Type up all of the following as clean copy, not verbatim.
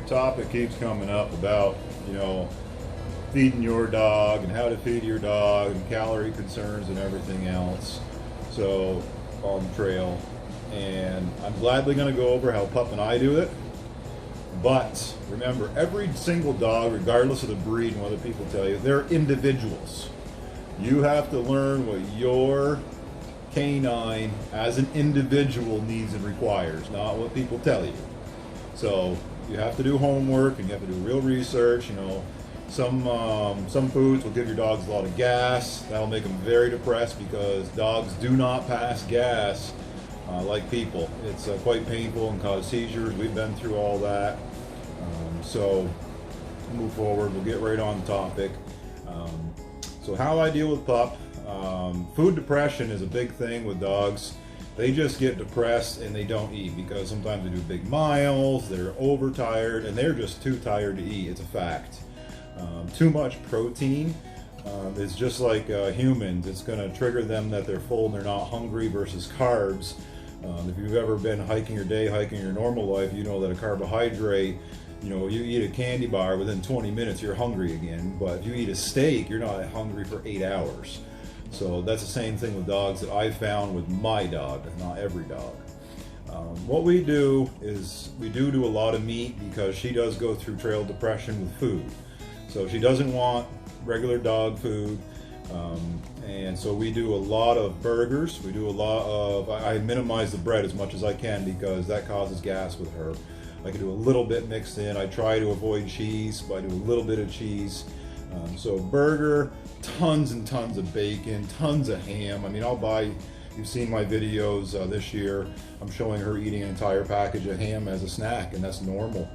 topic keeps coming up about, you know, feeding your dog and how to feed your dog and calorie concerns and everything else. So, on the trail. And I'm gladly going to go over how Pup and I do it. But remember, every single dog, regardless of the breed and what other people tell you, they're individuals. You have to learn what your canine as an individual needs and requires, not what people tell you. So you have to do homework and you have to do real research. You know, some foods will give your dogs a lot of gas. That'll make them very depressed because dogs do not pass gas like people. It's quite painful and cause seizures. We've been through all that. So move forward. We'll get right on the topic. So how I deal with Pup. Food depression is a big thing with dogs. They just get depressed and they don't eat because sometimes they do big miles, they're overtired, and they're just too tired to eat. It's a fact. Too much protein is just like humans. It's going to trigger them that they're full and they're not hungry versus carbs. If you've ever been hiking your normal life, you know that a carbohydrate, you know, you eat a candy bar, within 20 minutes you're hungry again. But if you eat a steak, you're not hungry for 8 hours. So that's the same thing with dogs that I found with my dog, not every dog. What we do is we do a lot of meat because she does go through trail depression with food. So she doesn't want regular dog food. And so we do a lot of burgers. We do a lot of, I minimize the bread as much as I can because that causes gas with her. I can do a little bit mixed in. I try to avoid cheese, but I do a little bit of cheese. So burger, tons and tons of bacon, tons of ham. I mean, you've seen my videos this year. I'm showing her eating an entire package of ham as a snack, and that's normal.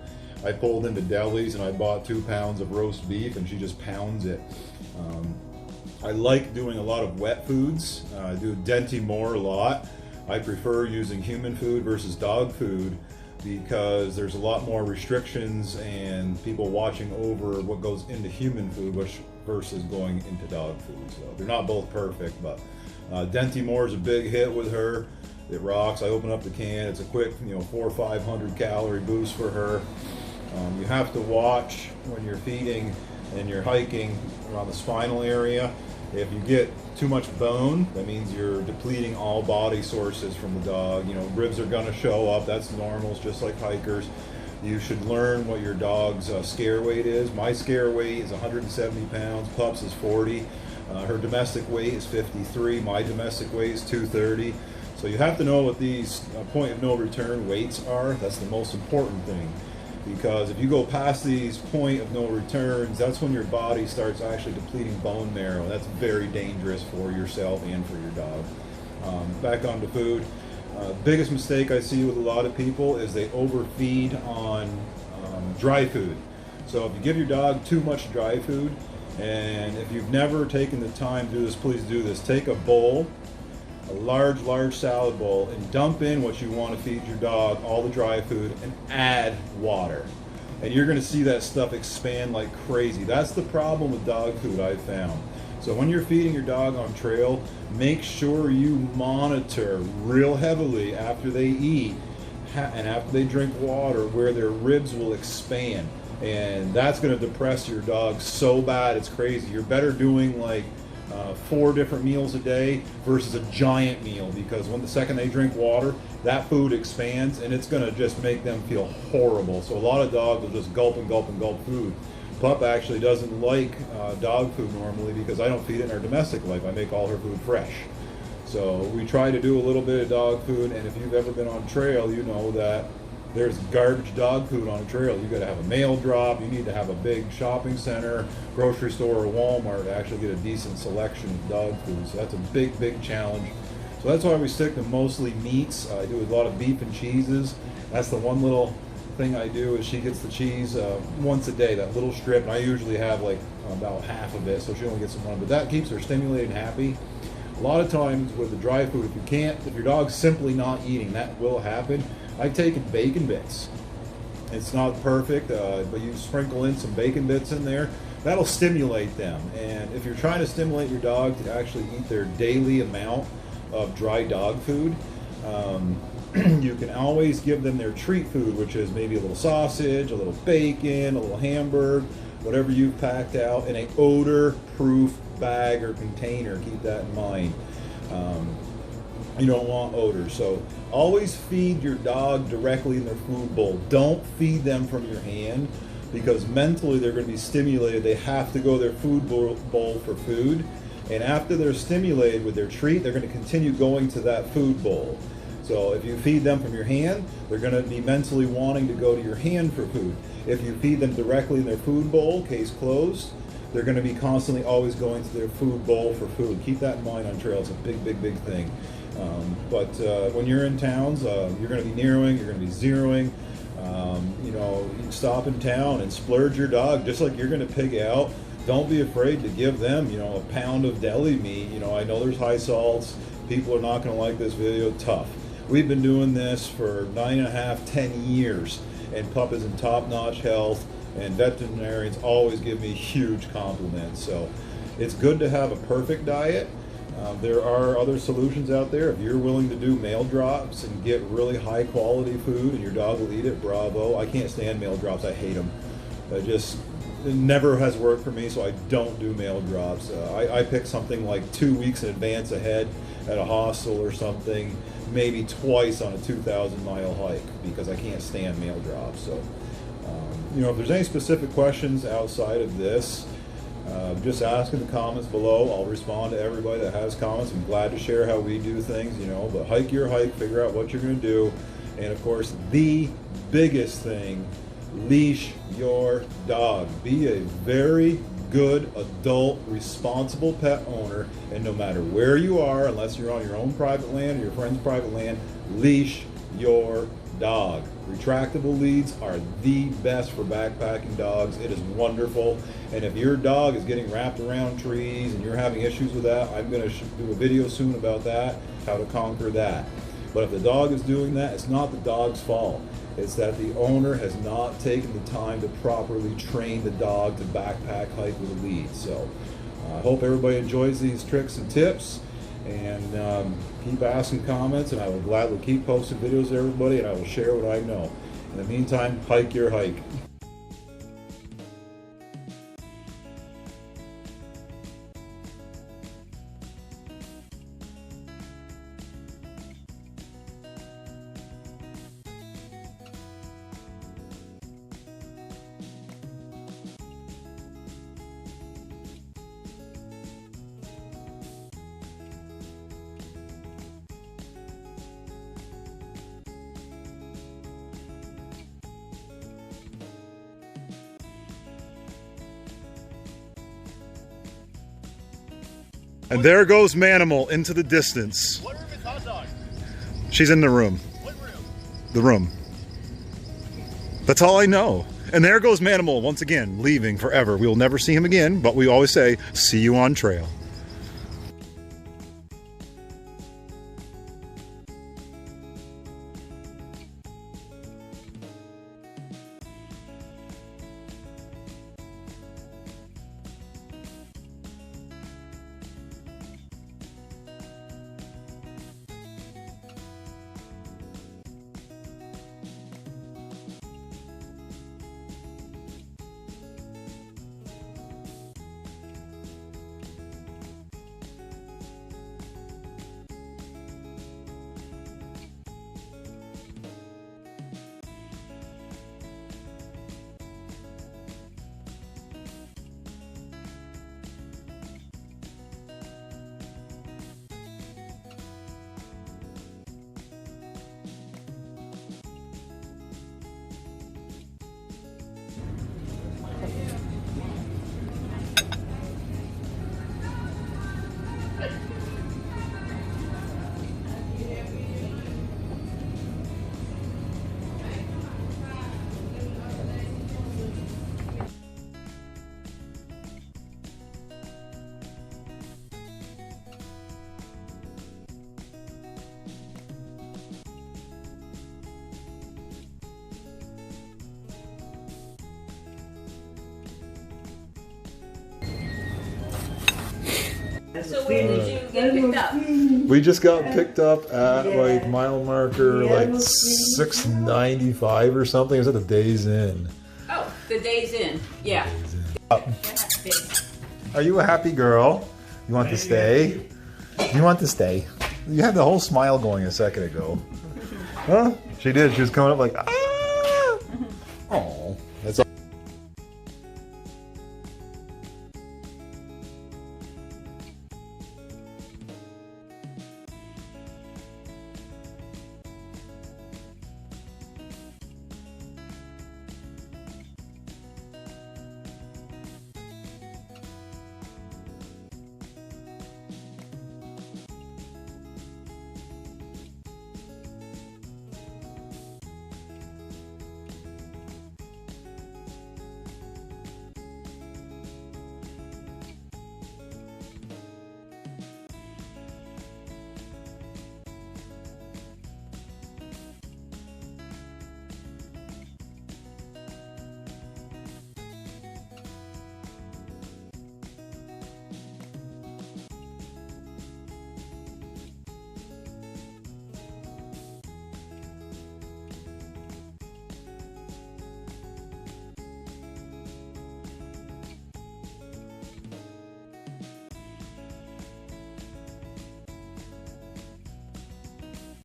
I pulled into delis and I bought 2 pounds of roast beef and she just pounds it. I like doing a lot of wet foods. I do Dinty Moore a lot. I prefer using human food versus dog food because there's a lot more restrictions and people watching over what goes into human food versus going into dog food. So they're not both perfect, but Dinty Moore is a big hit with her. It rocks. I open up the can. It's a quick, 400 or 500 calorie boost for her. You have to watch when you're feeding and you're hiking around the spinal area. If you get too much bone, that means you're depleting all body sources from the dog. Ribs are going to show up. That's normal. It's just like hikers. You should learn what your dog's scare weight is. My scare weight is 170 pounds. Pup's is 40. Her domestic weight is 53. My domestic weight is 230. So you have to know what these point of no return weights are. That's the most important thing. Because if you go past these point of no returns, that's when your body starts actually depleting bone marrow. That's very dangerous for yourself and for your dog. Back onto food. Biggest mistake I see with a lot of people is they overfeed on dry food. So if you give your dog too much dry food, and if you've never taken the time to do this, please do this. Take a bowl, a large salad bowl, and dump in what you want to feed your dog, all the dry food, and add water. And you're going to see that stuff expand like crazy. That's the problem with dog food I've found. So when you're feeding your dog on trail, make sure you monitor real heavily after they eat and after they drink water where their ribs will expand. And that's going to depress your dog so bad it's crazy. You're better doing like 4 different meals a day versus a giant meal, because when the second they drink water, that food expands and it's going to just make them feel horrible. So a lot of dogs will just gulp and gulp and gulp food. Pup actually doesn't like dog food normally because I don't feed it in her domestic life. I make all her food fresh. So we try to do a little bit of dog food, and if you've ever been on trail, you know that there's garbage dog food on a trail. You got to have a mail drop. You need to have a big shopping center, grocery store, or Walmart to actually get a decent selection of dog food. So that's a big challenge. So that's why we stick to mostly meats. I do a lot of beef and cheeses. That's the one little thing I do is she gets the cheese once a day, that little strip, and I usually have like about half of it, so she only gets one. But that keeps her stimulated and happy. A lot of times with the dry food, if your dog's simply not eating, that will happen. I've taken bacon bits. It's not perfect, but you sprinkle in some bacon bits in there. That'll stimulate them. And if you're trying to stimulate your dog to actually eat their daily amount of dry dog food, you can always give them their treat food, which is maybe a little sausage, a little bacon, a little hamburger, whatever you've packed out in a odor-proof bag or container. Keep that in mind. You don't want odor. So always feed your dog directly in their food bowl. Don't feed them from your hand, because mentally they're going to be stimulated. They have to go to their food bowl for food. And after they're stimulated with their treat, they're going to continue going to that food bowl. So if you feed them from your hand, they're going to be mentally wanting to go to your hand for food. If you feed them directly in their food bowl, case closed, they're going to be constantly always going to their food bowl for food. Keep that in mind on trail. It's a big, big, big thing. But when you're in towns, you're going to be narrowing, you're going to be zeroing. You know, you can stop in town and splurge your dog just like you're going to pig out. Don't be afraid to give them, you know, a pound of deli meat. You know, I know there's high salts. People are not going to like this video. Tough. We've been doing this for 9.5, 10 years, and pup is in top-notch health, and veterinarians always give me huge compliments. So it's good to have a perfect diet. There are other solutions out there. If you're willing to do mail drops and get really high quality food and your dog will eat it, bravo. I can't stand mail drops. I hate them. It never has worked for me, so I don't do mail drops. I pick something like 2 weeks in advance ahead at a hostel or something, maybe twice on a 2,000-mile hike, because I can't stand mail drops. So, you know, if there's any specific questions outside of this, just ask in the comments below. I'll respond to everybody that has comments. I'm glad to share how we do things, you know, but hike your hike, figure out what you're going to do. And of course, the biggest thing, leash your dog. Be a very good adult, responsible pet owner, and no matter where you are, unless you're on your own private land or your friend's private land, leash your dog. Retractable leads are the best for backpacking dogs. It is wonderful. And if your dog is getting wrapped around trees and you're having issues with that, I'm going to do a video soon about that, how to conquer that. But if the dog is doing that, it's not the dog's fault. It's that the owner has not taken the time to properly train the dog to backpack hike with a lead. So I hope everybody enjoys these tricks and tips, and keep asking comments, and I will gladly keep posting videos to everybody, and I will share what I know. In the meantime, hike your hike. And there goes Manimal into the distance. What room is Hot Dog? She's in the room. What room? The room. That's all I know. And there goes Manimal once again, leaving forever. We will never see him again, but we always say, see you on trail. So where did you get picked up? We just got picked up at like mile marker like 695 or something. It was at the Days Inn. Oh, the Days Inn. Yeah. Are you a happy girl? You want to stay? You want to stay? You had the whole smile going a second ago. Huh? She did. She was coming up like, ah! Oh, that's all.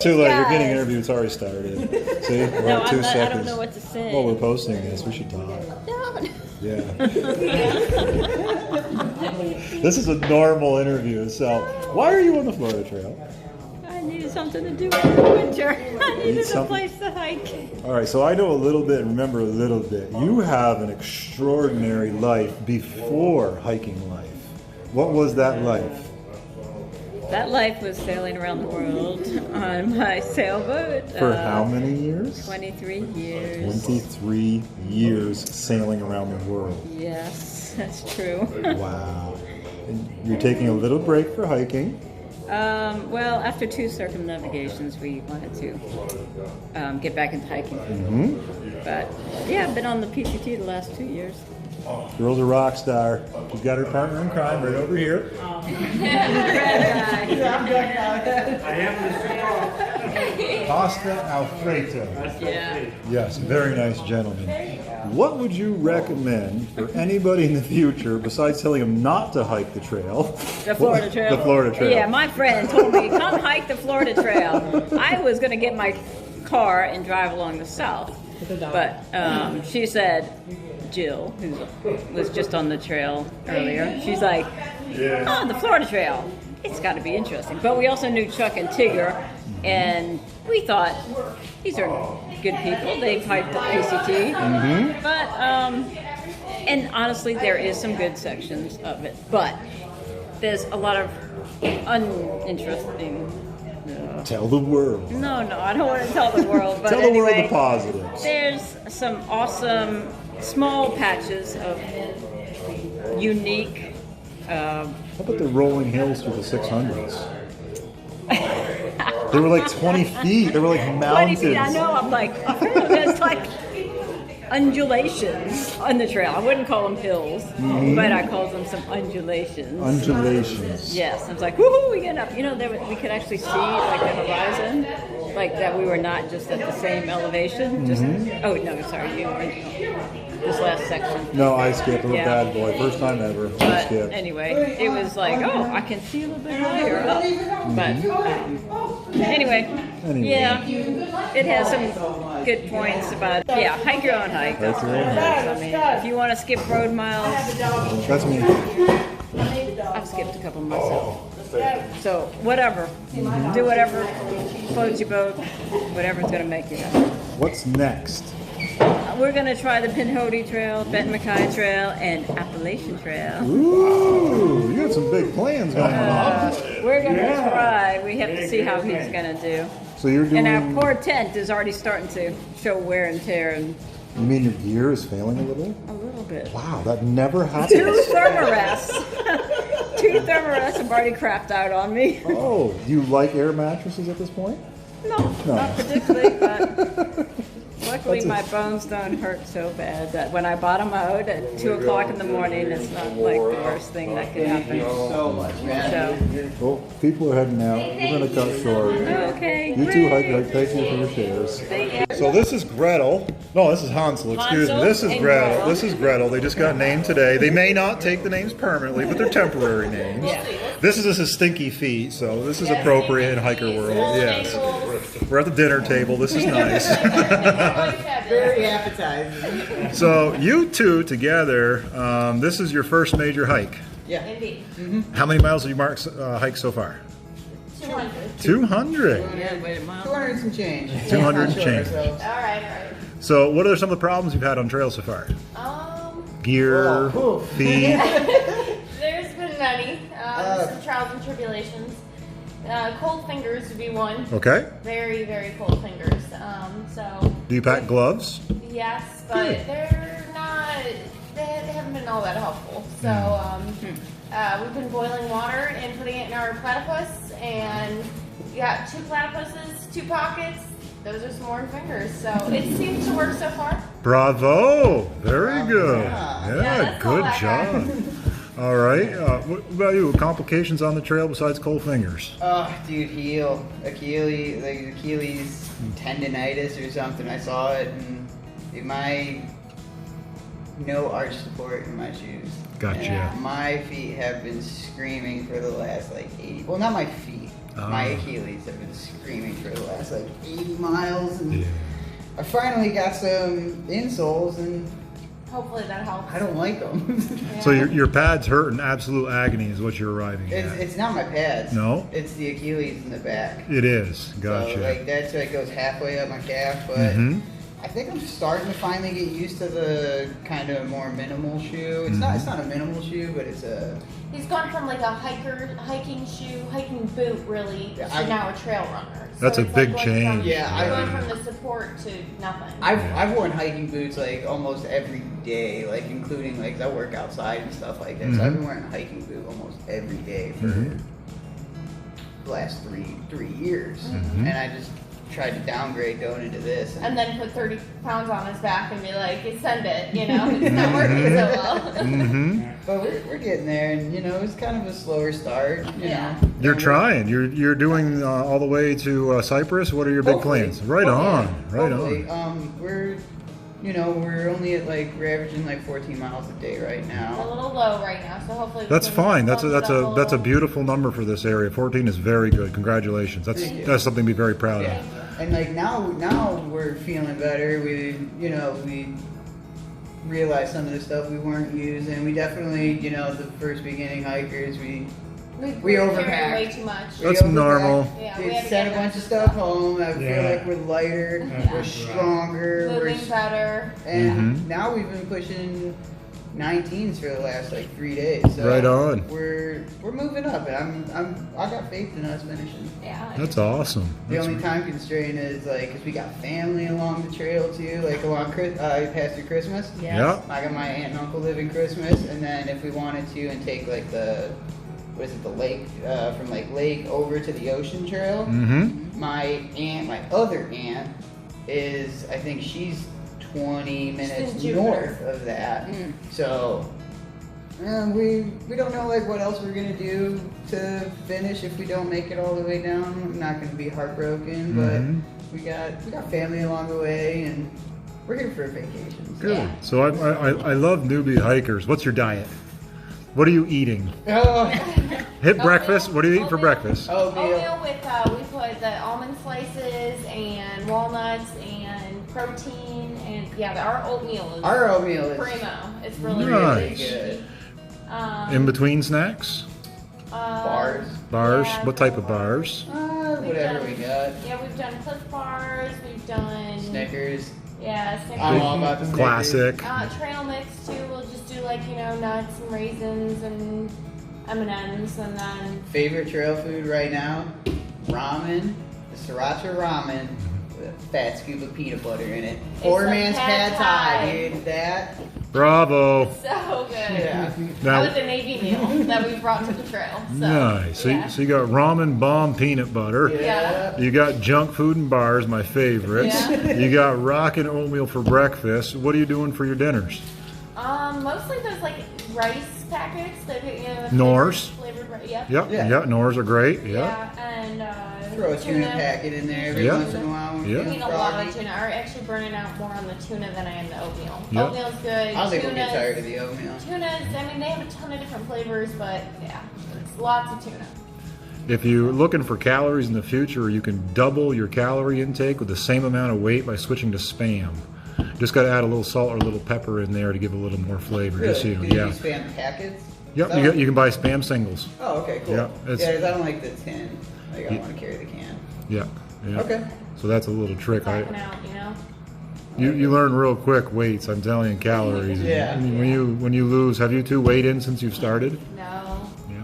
Too late. You're getting interviewed. It's already started. See, we're No, at 2 I seconds. don't know what to say. Well, we're posting this. We should talk. No. Yeah. This is a normal interview. So, why are you on the Florida Trail? I needed something to do in the winter. I needed a something? place to hike. All right. So I know a little bit. Remember a little bit. You have an extraordinary life before hiking life. What was that life? That life was sailing around the world on my sailboat. For how many years? 23 years. 23 years sailing around the world. Yes, that's true. Wow. And you're taking a little break for hiking. Well, after 2 circumnavigations, we wanted to get back into hiking. Mm-hmm. But yeah, I've been on the PCT the last 2 years. Girl's a rock star. She's got her partner in crime right over here. Pasta Alfredo. Yeah. Yes, very nice gentleman. What would you recommend for anybody in the future besides telling them not to hike the trail? The Florida Trail. The Florida Trail. Yeah, my friend told me, come hike the Florida Trail. I was going to get my car and drive along the south. But she said, Jill, who was just on the trail earlier, she's like, oh, the Florida Trail. It's got to be interesting. But we also knew Chuck and Tigger, and we thought, these are good people. They've hiked the PCT. Mm-hmm. But, and honestly, there is some good sections of it. But there's a lot of uninteresting. Tell the world. No, I don't want to tell the world. But Tell the anyway, world the positives. there's some awesome small patches of unique. How about the rolling hills through the 600s? They were like 20 feet. They were like 20 mountains. feet, I know. I'm like, there's like undulations on the trail. I wouldn't call them hills, but I called them some undulations. Undulations. Yes, I was like, woohoo, we get up. You know, we could actually see like the horizon, like that we were not just at the same elevation. Just oh no, sorry, you this last section. No, I skipped. I'm a Yeah. bad boy. First time ever. I But skipped. anyway, it was like, oh, I can see a little bit higher up. But anyway, yeah, it has some good points about, yeah, hike your own hike. That's Hike your own what it is. I mean, if you want to skip road miles, That's me. I've skipped a couple myself. So whatever, do whatever floats your boat, whatever's going to make you happy. What's next? We're going to try the Pinhoti Trail, Benton MacKay Trail, and Appalachian Trail. Ooh, you got some big plans going on. We're going to try. We have to see how he's going to do. So you're doing. And our poor tent is already starting to show wear and tear and You mean your gear is failing a little? a little bit. Wow, that never 2 happens. thermarests. 2 thermarests have already crapped out on me. Oh, do you like air mattresses at this point? No, not particularly, but Luckily, my bones don't hurt so bad that when I bottom out at 2 o'clock in the morning, it's not like the worst thing that could happen. So much, man. So, Well, people are heading out. We're going to cut short. okay. You two hike. Thank you for your shares. So this is Gretel. No, this is Hansel. Excuse me. Hansel This is and Gretel. Gretel. This is Gretel. They just got named today. They may not take the names permanently, but they're temporary names. This is his stinky feet, so this is appropriate in hiker world. Yes. We're at the dinner table. This is nice. Very appetizing. So you two together, this is your first major hike. Yeah. Indeed. How many miles have you hiked so far? 200. 200. Yeah, wait a minute. 200 and some change. 200 and Not sure change. ourselves. All right. So what are some of the problems you've had on trail so far? Gear, Oh, feet. There's been many. Some trials and tribulations. Cold fingers would be one. Okay. Very, very cold fingers. So. Do you pack gloves? Yes, but they're not. They haven't been all that helpful. So we've been boiling water and putting it in our platypus, and we got 2 platypuses, 2 pockets. Those are some warm fingers. So it seems to work so far. Bravo! Very good. Yeah. Yeah, Yeah, that's all good I job. got. All right. What about you? Complications on the trail besides cold fingers? Oh, dude, Achilles tendonitis or something. I saw it, and no arch support in my shoes. Gotcha. And my feet have been screaming for the last 80. Well, not my feet. My Achilles have been screaming for the last 80 miles, and I finally got some insoles, and Hopefully that helps. I don't like them. So your pads hurt in absolute agony is what you're arriving at. It's not my pads. No? It's the Achilles in the back. It is. Gotcha. So that's it goes halfway up my calf, but Mhm. I think I'm starting to finally get used to the kind of more minimal shoe. It's not a minimal shoe, but it's a He's gone from like a hiking shoe, hiking boot really, Yeah, to now a trail runner. That's a it's big going change. From, Yeah, you're going from the support to nothing. I've worn hiking boots like almost every day, like including like I work outside and stuff like that. So I've been wearing a hiking boot almost every day for the last three years, and I just tried to downgrade going into this. And then put 30 pounds on his back and be like, send it, you know, it's not working so well. But we're getting there, and it's kind of a slower start. You know. You're trying. You're doing all the way to Cyprus. What are your big Hopefully. plans? Right on. Right Hopefully. on. We're only at we're averaging 14 miles a day right It's a now. little low right now, so hopefully we That's can fine. That's bump it up a little. beautiful number for this area. 14 is very good. Congratulations. Thank you. That's something to be very proud Yeah. of. And now we're feeling better. We realized some of the stuff we weren't using. We definitely, the first beginning hikers, we We're overpacked. carrying way too much. That's normal. Yeah, We we had to sent a get bunch of extra stuff home. I feel Yeah. like we're lighter, we're stronger, Moving better. and now we've been pushing 19s for the last 3 days. So Right on. We're moving up, and I got faith in us finishing. Yeah. That's awesome. The That's- only time constraint is because we got family along the trail too, along past through Christmas. Yeah. I got my aunt and uncle living Christmas, and then if we wanted to and take the lake from Lake over to the ocean trail. My other aunt is, I think she's 20 minutes in Jupiter. north of that. So we don't know what else we're gonna do to finish if we don't make it all the way down. I'm not gonna be heartbroken, but we got family along the way, and we're here for a vacation. So. Good. So I love newbie hikers. What's your diet? What are you eating? Oh, Hit breakfast. What are you eating for breakfast? Oatmeal with, we put the almond slices and walnuts and protein, and our oatmeal is our oatmeal is primo. It's really, really Nice. good. In between snacks? Bars. Bars? Yeah. What type of bars? Whatever we got. Yeah, we've done Cliff Bars, we've done Snickers. Yeah, Snickers. I'm all about the Snickers. Classic. Trail mix too. We'll just do nuts and raisins and M&Ms, and then Favorite trail food right now? Ramen. The sriracha ramen with a fat scoop of peanut butter in it. Poor like man's pad pad thai, thai. dude. That Bravo. So good. Yeah. Now- That was a Navy meal that we brought to the trail. So, Nice. Yeah. So you got ramen bomb peanut butter. Yeah. You got junk food and bars, my favorites. Yeah. You got rockin' oatmeal for breakfast. What are you doing for your dinners? Mostly those like rice packets that you know. Norse. Flavored rice. Yep. Yep. Yeah. Yeah. Nors are great. Yeah. Yeah, and Throw a tuna packet in there every Yeah. once in a while. when Yeah. we're I eat feeling a lot of froggy. tuna. I'm actually burning out more on the tuna than I am the oatmeal. Yeah. Oatmeal's good. I don't think we'll get Tuna's- tired of the oatmeal. Tunas, I mean, they have a ton of different flavors, but yeah, it's lots of tuna. If you're looking for calories in the future, you can double your calorie intake with the same amount of weight by switching to Spam. Just got to add a little salt or a little pepper in there to give a little more flavor. Just so you know. Really? Do you Yeah. use Spam packets? Yep. So- You can buy Spam singles. Oh, okay, cool. Yeah, Yeah, it's- 'cause I don't like the tin. Like, I Yeah. want to carry the can. Yeah. Yeah. Okay. So that's a little trick. Talking out, you know. You learn real quick weights. I'm telling you, calories. Yeah. I mean, when you lose, have you two weighed in since you've started? No. Yeah.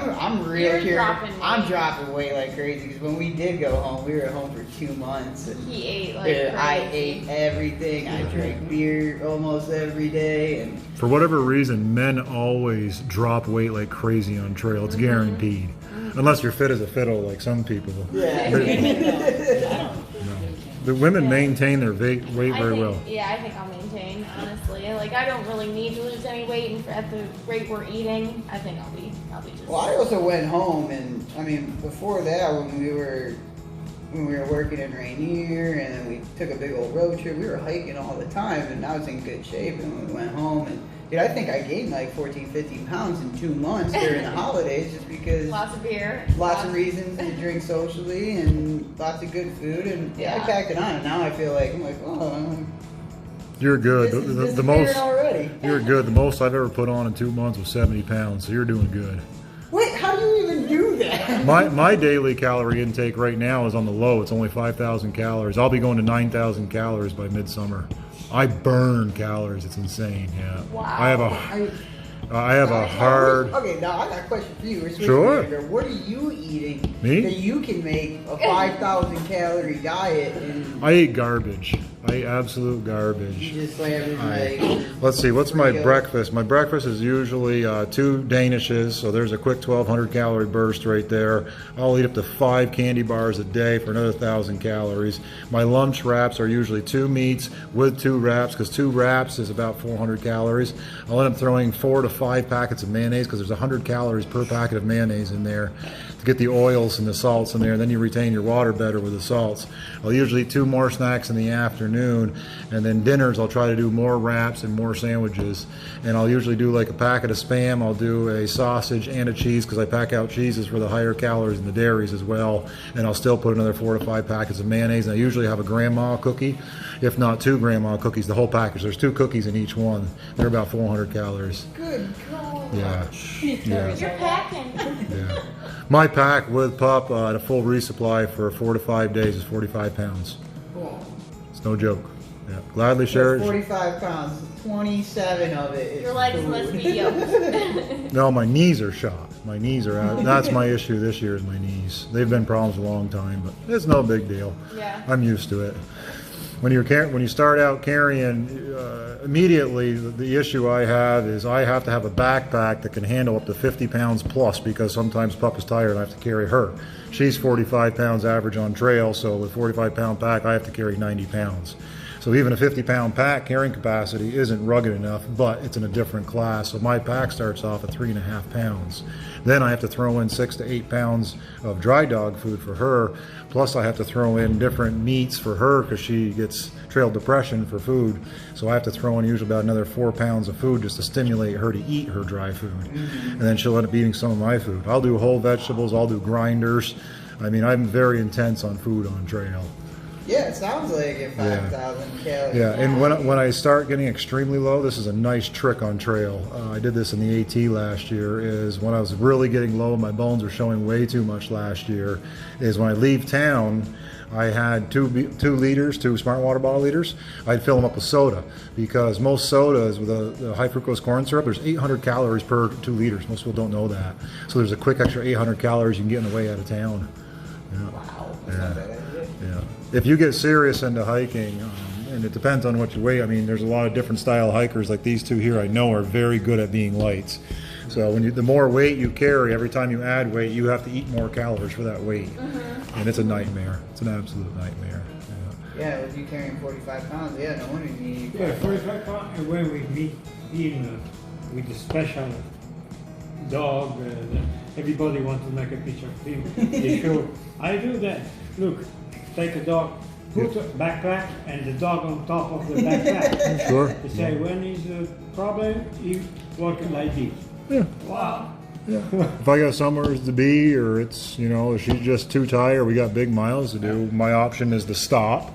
Yeah, I'm real You're curious. dropping I'm weight. dropping weight like crazy because when we did go home, we were at home for 2 months and He ate like dude, I crazy. ate everything. I drank beer almost every day, and For whatever reason, men always drop weight like crazy on trail. It's guaranteed. Unless you're fit as a fiddle, like some people. yeah. The women maintain their weight I very think, well. Yeah, I think I'll maintain, honestly. Like, I don't really need to lose any weight, and at the rate we're eating, I think I'll be just. Well, I also went home, and I mean, before that, when we were working in Rainier, and then we took a big old road trip, we were hiking all the time, and I was in good shape. And we went home, and dude, I think I gained like 14, 15 pounds in 2 months during the holidays, just because Lots of beer. lots of reasons to drink socially and lots of good food, and I Yeah. packed it on. And now I feel like I'm like, oh, You're good. this is The most disappearing already. you're good. The most I've ever put on in 2 months was 70 pounds. So you're doing good. Wait, how do you even do that? My daily calorie intake right now is on the low. It's only 5,000 calories. I'll be going to 9,000 calories by midsummer. I burn calories. It's insane. Yeah. Wow. I have a hard. Okay, now I got a question for you. We're switching Sure. gears here. What are you eating Me? that you can make a 5,000 calorie diet and I eat garbage. I eat absolute you garbage. just slam I- like Let's see, what's my Burritos. breakfast? My breakfast is usually 2 Danishes, so there's a quick 1,200 calorie burst right there. I'll eat up to 5 candy bars a day for another 1,000 calories. My lunch wraps are usually 2 meats with 2 wraps, because 2 wraps is about 400 calories. I'll end up throwing 4 to 5 packets of mayonnaise, because there's 100 calories per packet of mayonnaise in there to get the oils and the salts in there, and then you retain your water better with the salts. I'll usually eat 2 more snacks in the afternoon, and then dinners I'll try to do more wraps and more sandwiches, and I'll usually do like a packet of Spam. I'll do a sausage and a cheese, because I pack out cheeses for the higher calories and the dairies as well, and I'll still put another 4 to 5 packets of mayonnaise, and I usually have a grandma cookie, if not 2 grandma cookies, the whole package. There's 2 cookies in each one. They're about 400 calories. good God. Yeah. Yeah. You're packing. Yeah. My pack with pup at a full resupply for 4 to 5 days is 45 pounds. Cool. It's no joke. Yeah. Gladly share That's it. 45 pounds. 27 of it is Your legs food. must be yoked. No, my knees are shot. My knees are out. That's my issue this year is my knees. They've been problems a long time, but it's no big deal. Yeah. I'm used to it. When you start out carrying, immediately the issue I have is I have to have a backpack that can handle up to 50 pounds plus, because sometimes pup is tired and I have to carry her. She's 45 pounds average on trail, so with 45-pound pack I have to carry 90 pounds. So even a 50-pound pack carrying capacity isn't rugged enough, but it's in a different class. So my pack starts off at 3.5 pounds. Then I have to throw in 6 to 8 pounds of dry dog food for her. Plus I have to throw in different meats for her, because she gets trail depression for food. So I have to throw in usually about another 4 pounds of food just to stimulate her to eat her dry food. And then she'll end up eating some of my food. I'll do whole vegetables, I'll do grinders. I mean, I'm very intense on food on trail. Yeah, it sounds like it. 5,000 calories. Yeah, and when I start getting extremely low, this is a nice trick on trail. I did this in the AT last year, is when I was really getting low, my bones were showing way too much last year, is when I leave town, I had 2 liters, 2 smart water bottle liters. I'd fill them up with soda, because most sodas with the high fructose corn syrup, there's 800 calories per 2 liters. Most people don't know that. So there's a quick extra 800 calories you can get on the way out of town. Yeah. Wow. That's not a bad idea. Yeah. If you get serious into hiking, and it depends on what you weigh. I mean, there's a lot of different style hikers, like these two here I know are very good at being lights. So when the more weight you carry, every time you add weight, you have to eat more calories for that weight. And it's a nightmare. It's an absolute nightmare. Yeah, with you carrying 45 pounds, yeah, no wonder you need. Yeah, 45 pounds. And when we meet him with the special dog, everybody wants to make a picture of him. They show, I do that. Look, take a dog, put a backpack and the dog on top of the backpack. Sure. They say when is a problem, you walking like this. Yeah. Wow. Yeah. If I got somewhere to be, or it's, you know, if she's just too tired, we got big miles to do, my option is to stop,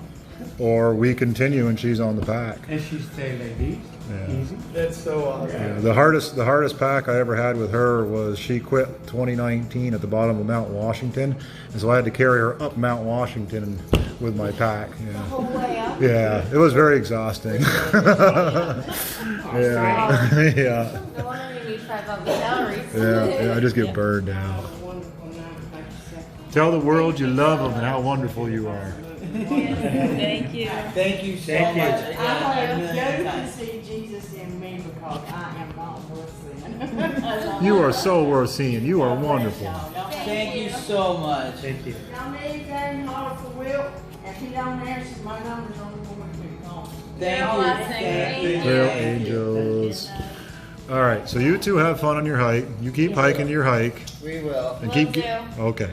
or we continue and she's on the pack. And she stay like this, Yeah. easy. That's so awesome. Yeah, the hardest pack I ever had with her was she quit 2019 at the bottom of Mount Washington, and so I had to carry her up Mount Washington with my pack. The whole way up. Yeah, it was very exhausting. Yeah, yeah, No wonder you need 5,000 calories. yeah. I just get burned out. Tell the world you love them and how wonderful you are. Thank you. Thank you so Thank you. much. I hope you Again. can see Jesus in me because I am not worth seeing. You are so worth seeing. You are wonderful. Thank you so much. Thank you. Y'all need anything, holler for Will. If he don't answer, my number's on the board too. Call me. Thank You're all you. blessed. Thank you. Trail angels. All right, so you two have fun on your hike. You keep hiking your hike We will. and Will keep. do. Okay.